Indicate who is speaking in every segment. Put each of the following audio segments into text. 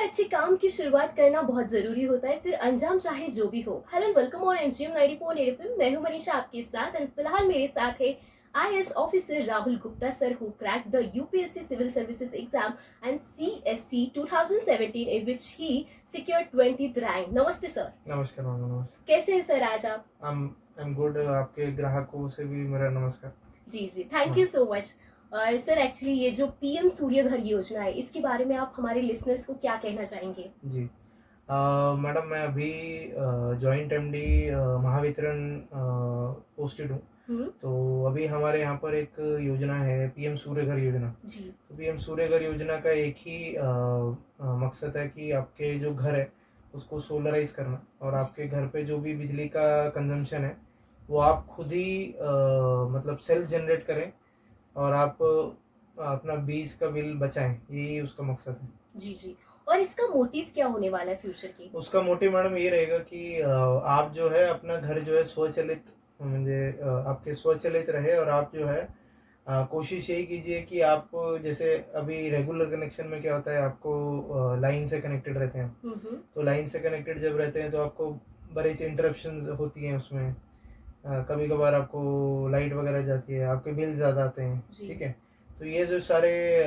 Speaker 1: अच्छे काम की शुरुआत करना बहुत जरूरी होता है, फिर अंजाम चाहे जो भी हो। Hello and welcome on MGM 94 FM. मैं हूं मनीषा आपके साथ एंड फिलहाल मेरे साथ है IAS officer Rahul Gupta sir, who cracked the UPSC civil services exam and CSC 2017 in which he secured 20th rank. नमस्ते सर।
Speaker 2: नमस्कार मैम, नमस्कार।
Speaker 1: कैसे हैं सर आज आप?
Speaker 2: I am good. आपके ग्राहकों से भी मेरा नमस्कार।
Speaker 1: जी जी, थैंक यू सो मच। और सर एक्चुअली ये जो पीएम सूर्य घर योजना है, इसके बारे में आप हमारे लिसनर्स को क्या कहना चाहेंगे?
Speaker 2: जी मैडम, मैं अभी जॉइंट एमडी महावितरण पोस्टेड हूँ। तो अभी हमारे यहाँ पर एक योजना है पीएम सूर्य घर योजना
Speaker 1: जी।
Speaker 2: तो पीएम सूर्य घर योजना का एक ही मकसद है कि आपके जो घर है उसको सोलराइज करना, और आपके घर पे जो भी बिजली का कंजम्पशन है वो आप खुद ही मतलब सेल्फ जनरेट करें, और आप अपना बीज का बिल बचाएं। यही उसका मकसद है।
Speaker 1: जी जी। और इसका मोटिव क्या होने वाला है फ्यूचर की?
Speaker 2: उसका मोटिव मैडम ये रहेगा कि आप जो है अपना घर जो है स्वचालित, म्हणजे आपके स्वचालित रहे, और आप जो है कोशिश यही कीजिए कि आप जैसे अभी रेगुलर कनेक्शन में क्या होता है, आपको लाइन से कनेक्टेड रहते हैं। तो लाइन से कनेक्टेड जब रहते हैं तो आपको बड़ी सी इंटरप्शंस होती हैं उसमें। कभी कभार आपको लाइट वगैरह जाती है, आपके बिल ज़्यादा आते हैं। ठीक है, तो ये जो सारे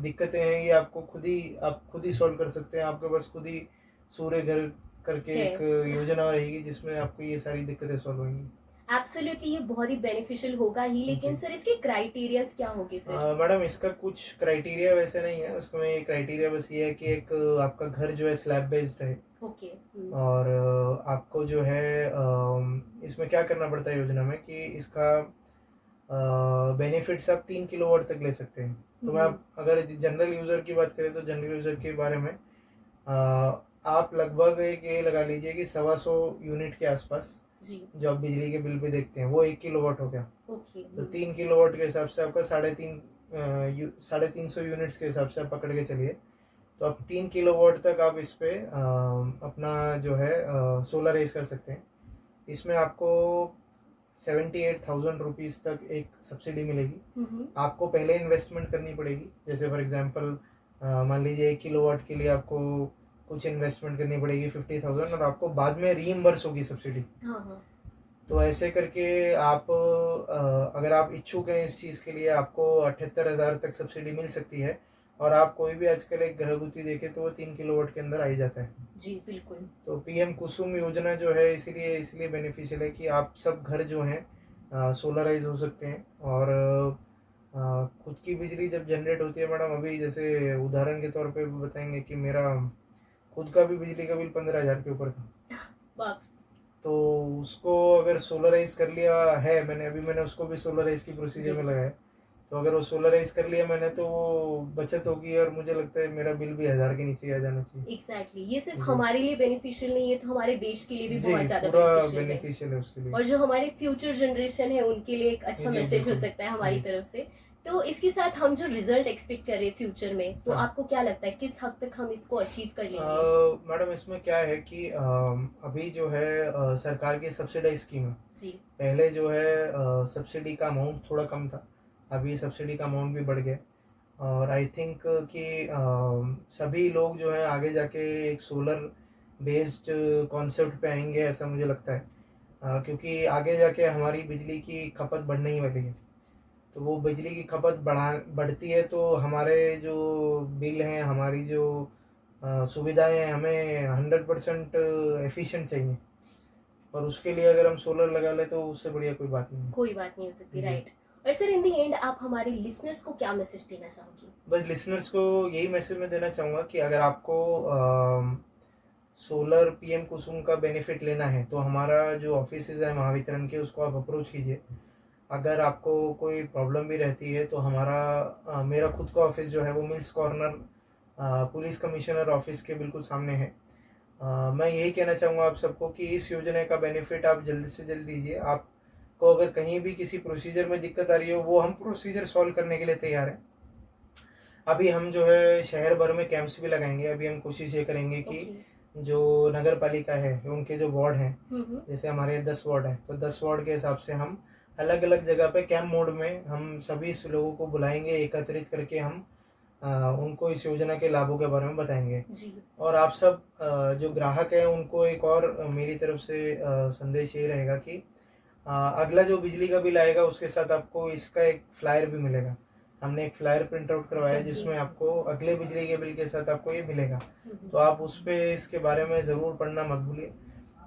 Speaker 2: दिक्कतें हैं ये आपको आप खुद ही सॉल्व कर सकते हैं। आपके पास खुद ही सूर्य घर करके एक योजना रहेगी जिसमें आपको ये सारी दिक्कतें सॉल्व होंगी।
Speaker 1: एब्सोल्युटली, ये बहुत ही बेनिफिशियल होगा ही, लेकिन सर इसके क्राइटेरियाज क्या होंगे फिर?
Speaker 2: मैडम, इसका कुछ क्राइटेरिया वैसे नहीं है। उसमें क्राइटेरिया बस ये है कि एक आपका घर जो है स्लैब बेस्ड रहे।
Speaker 1: ओके।
Speaker 2: और आपको जो है इसमें क्या करना पड़ता है योजना में कि इसका बेनिफिट्स आप 3 किलोवाट तक ले सकते हैं। तो मैं अगर जनरल यूज़र की बात करें तो जनरल यूज़र के बारे में आप लगभग एक ये लगा लीजिए कि 125 यूनिट के आसपास
Speaker 1: जी।
Speaker 2: जो आप बिजली के बिल पे देखते हैं वो 1 किलोवाट हो गया।
Speaker 1: ओके।
Speaker 2: तो 3 किलोवाट के हिसाब से आपका 350 यूनिट्स के हिसाब से आप पकड़ के चलिए। तो आप 3 किलोवाट तक आप इस पे अपना जो है सोलराइज कर सकते हैं। इसमें आपको 78,000 रुपीज़ तक एक सब्सिडी मिलेगी। आपको पहले इन्वेस्टमेंट करनी पड़ेगी। जैसे फॉर एग्जांपल मान लीजिए 1 किलोवाट के लिए आपको कुछ इन्वेस्टमेंट करनी पड़ेगी 50,000, और आपको बाद में रीइम्बर्स होगी सब्सिडी।
Speaker 1: हाँ।
Speaker 2: तो ऐसे करके आप अगर आप इच्छुक हैं इस चीज़ के लिए, आपको 78,000 तक सब्सिडी मिल सकती है। और आप कोई भी आजकल एक घरगुती देखें तो वो 3 किलोवाट के अंदर आ ही जाता है।
Speaker 1: जी बिल्कुल।
Speaker 2: तो पीएम कुसुम योजना जो है इसलिए बेनिफिशियल है कि आप सब घर जो हैं सोलराइज हो सकते हैं। और खुद की बिजली जब जनरेट होती है मैडम, अभी जैसे उदाहरण के तौर पे बताएंगे कि मेरा खुद का भी बिजली का बिल 15,000 के ऊपर था। तो उसको अगर सोलराइज कर लिया है मैंने उसको भी सोलराइज की प्रोसीजर में लगाया। तो अगर वो सोलराइज कर लिया मैंने तो वो बचत होगी, और मुझे लगता है मेरा बिल भी 1000 के नीचे आ जाना चाहिए।
Speaker 1: एग्जैक्टली, ये सिर्फ हमारे लिए बेनिफिशियल नहीं है, तो हमारे देश के लिए भी बहुत ज्यादा
Speaker 2: बेनिफिशियल है उसके लिए।
Speaker 1: और जो हमारे फ्यूचर जनरेशन है उनके लिए एक अच्छा मैसेज हो सकता है हमारी तरफ से। तो इसके साथ हम जो रिजल्ट एक्सपेक्ट कर रहे हैं फ्यूचर में, तो आपको क्या लगता है किस हद तक हम इसको अचीव कर लेंगे?
Speaker 2: मैडम, इसमें क्या है कि अभी जो है सरकार की सब्सिडाइज स्कीम है जी। पहले जो है सब्सिडी का अमाउंट थोड़ा कम था, अभी सब्सिडी का अमाउंट भी बढ़ गया। और आई थिंक कि सभी लोग जो है आगे जाके एक सोलर बेस्ड कॉन्सेप्ट पे आएंगे, ऐसा मुझे लगता है। क्योंकि आगे जाके हमारी बिजली की खपत बढ़ने ही वाली है। तो वो बिजली की खपत बढ़ती है तो हमारे जो बिल हैं, हमारी जो सुविधाएं हैं, हमें 100% एफिशिएंट चाहिए। और उसके लिए अगर हम सोलर लगा ले तो उससे बढ़िया कोई बात नहीं
Speaker 1: हो सकती। राइट। और सर इन दी एंड आप हमारे लिसनर्स को क्या मैसेज देना चाहोगे?
Speaker 2: बस लिसनर्स को यही मैसेज मैं देना चाहूँगा कि अगर आपको सोलर पीएम कुसुम का बेनिफिट लेना है तो हमारा जो ऑफिस है महावितरण के, उसको आप अप्रोच कीजिए। अगर आपको कोई प्रॉब्लम भी रहती है तो मेरा खुद का ऑफिस जो है वो mills corner police commissioner office के बिल्कुल सामने है। मैं यही कहना चाहूँगा आप सबको कि इस योजना का बेनिफिट आप जल्द से जल्द दीजिए। आपको अगर कहीं भी किसी प्रोसीजर में दिक्कत आ रही हो, वो हम प्रोसीजर सॉल्व करने के लिए तैयार हैं। अभी हम जो है शहर भर में कैंप्स भी लगाएंगे। अभी हम कोशिश ये करेंगे कि जो नगर पालिका है उनके जो वार्ड हैं, जैसे हमारे 10 वार्ड हैं, तो 10 वार्ड के हिसाब से हम अलग अलग जगह पे कैंप मोड में हम सभी लोगों को बुलाएंगे, एकत्रित करके हम उनको इस योजना के लाभों के बारे में बताएंगे।
Speaker 1: जी
Speaker 2: और आप सब जो ग्राहक हैं उनको एक और मेरी तरफ से संदेश ये रहेगा कि अगला जो बिजली का बिल आएगा उसके साथ आपको इसका एक फ्लायर भी मिलेगा। हमने एक फ्लायर प्रिंट आउट करवाया है
Speaker 1: ओके।
Speaker 2: जिसमें आपको अगले बिजली के बिल के साथ आपको ये मिलेगा।
Speaker 1: हम्म,
Speaker 2: तो आप उस पे इसके बारे में ज़रूर पढ़ना मत भूलिए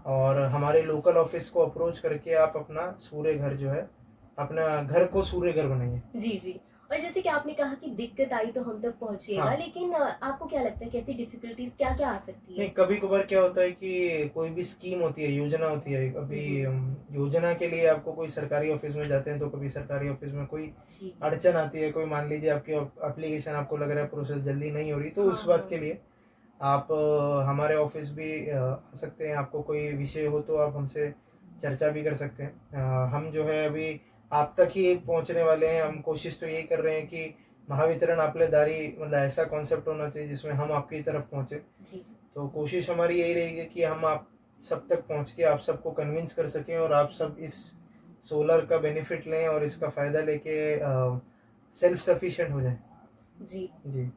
Speaker 2: और हमारे लोकल ऑफिस को अप्रोच करके आप अपना सूर्य घर जो है, अपना घर को सूर्य घर बनाइए।
Speaker 1: जी जी। और जैसे कि आपने कहा कि दिक्कत आई तो हम तक पहुंचिएगा,
Speaker 2: हाँ।
Speaker 1: लेकिन आपको क्या लगता है कैसी डिफिकल्टीज क्या क्या आ सकती
Speaker 2: नहीं,
Speaker 1: है?
Speaker 2: कभी कभार क्या होता है कि कोई भी स्कीम होती है, योजना होती है, अभी योजना के लिए आपको कोई सरकारी ऑफिस में जाते हैं तो कभी सरकारी ऑफिस में कोई
Speaker 1: जी
Speaker 2: अड़चन आती है, कोई मान लीजिए आपकी एप्लीकेशन आपको लग रहा है प्रोसेस जल्दी नहीं हो रही, तो
Speaker 1: हाँ
Speaker 2: उस बात
Speaker 1: हाँ।
Speaker 2: के लिए आप हमारे ऑफिस भी आ सकते हैं। आपको कोई विषय हो तो आप हमसे चर्चा भी कर सकते हैं। हम जो है अभी आप तक ही पहुंचने वाले हैं। हम कोशिश तो यही कर रहे हैं कि महावितरण आपले दारी मतलब ऐसा कॉन्सेप्ट होना चाहिए जिसमें हम आपकी तरफ पहुंचे।
Speaker 1: जी जी
Speaker 2: तो कोशिश हमारी यही रहेगी कि हम आप सब तक पहुंच के आप सबको कन्विंस कर सकें और आप सब इस सोलर का बेनिफिट लें और इसका फ़ायदा लेके सेल्फ सफिशिएंट हो जाए।
Speaker 1: जी।
Speaker 2: जी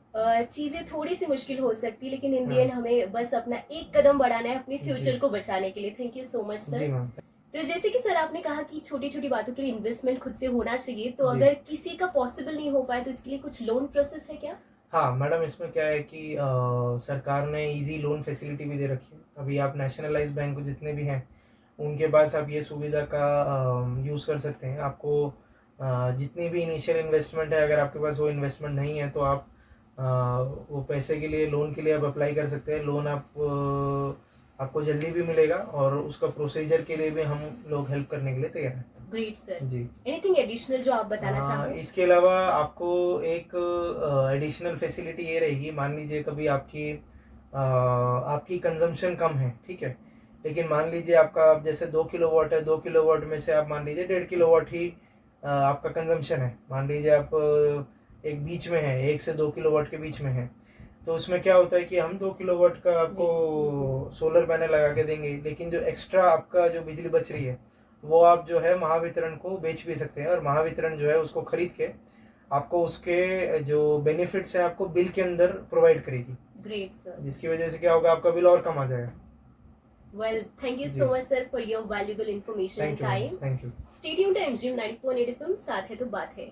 Speaker 1: चीजें थोड़ी सी मुश्किल हो सकती है, लेकिन इन दी
Speaker 2: हाँ
Speaker 1: एंड हमें बस अपना एक कदम बढ़ाना है अपने
Speaker 2: जी
Speaker 1: फ्यूचर को बचाने के लिए। थैंक यू सो मच
Speaker 2: जी
Speaker 1: सर।
Speaker 2: मैम
Speaker 1: तो जैसे कि सर आपने कहा कि छोटी छोटी बातों के लिए इन्वेस्टमेंट खुद से होना चाहिए, तो
Speaker 2: जी
Speaker 1: अगर किसी का पॉसिबल नहीं हो पाए तो इसके लिए कुछ लोन प्रोसेस है क्या?
Speaker 2: हाँ मैडम, इसमें क्या है कि सरकार ने इजी लोन फैसिलिटी भी दे रखी है। अभी आप नेशनलाइज बैंक जितने भी हैं उनके पास आप ये सुविधा का यूज़ कर सकते हैं। आपको जितनी भी इनिशियल इन्वेस्टमेंट है, अगर आपके पास वो इन्वेस्टमेंट नहीं है तो आप वो पैसे के लिए, लोन के लिए आप अप्लाई कर सकते हैं। लोन आपको जल्दी भी मिलेगा और उसका प्रोसीजर के लिए भी हम लोग हेल्प करने के लिए तैयार हैं।
Speaker 1: Great sir.
Speaker 2: जी
Speaker 1: एनीथिंग एडिशनल जो आप बताना चाहो?
Speaker 2: इसके अलावा आपको एक एडिशनल फैसिलिटी ये रहेगी। मान लीजिए कभी आपकी कंजम्पशन कम है, ठीक है, लेकिन मान लीजिए आपका जैसे 2 किलोवाट है, 2 किलोवाट में से आप मान लीजिए 1.5 किलोवाट ही आपका कंजम्पशन है। मान लीजिए आप एक बीच में है, 1 से 2 किलोवाट के बीच में है, तो उसमें क्या होता है कि हम 2 किलोवाट का आपको सोलर पैनल लगा के देंगे, लेकिन जो एक्स्ट्रा आपका जो बिजली बच रही है वो आप जो है महावितरण को बेच भी सकते हैं और महावितरण जो है उसको खरीद के आपको उसके जो बेनिफिट्स हैं आपको बिल के अंदर प्रोवाइड करेगी,
Speaker 1: ग्रेट सर।
Speaker 2: जिसकी वजह से क्या होगा, आपका बिल और कम आ जाएगा।
Speaker 1: वेल, थैंक यू
Speaker 2: जी
Speaker 1: so much sir for your valuable information and
Speaker 2: thank you
Speaker 1: time.
Speaker 2: Thank you.
Speaker 1: Stay tuned to MGM 90.8 FM, साथ है तो बात है।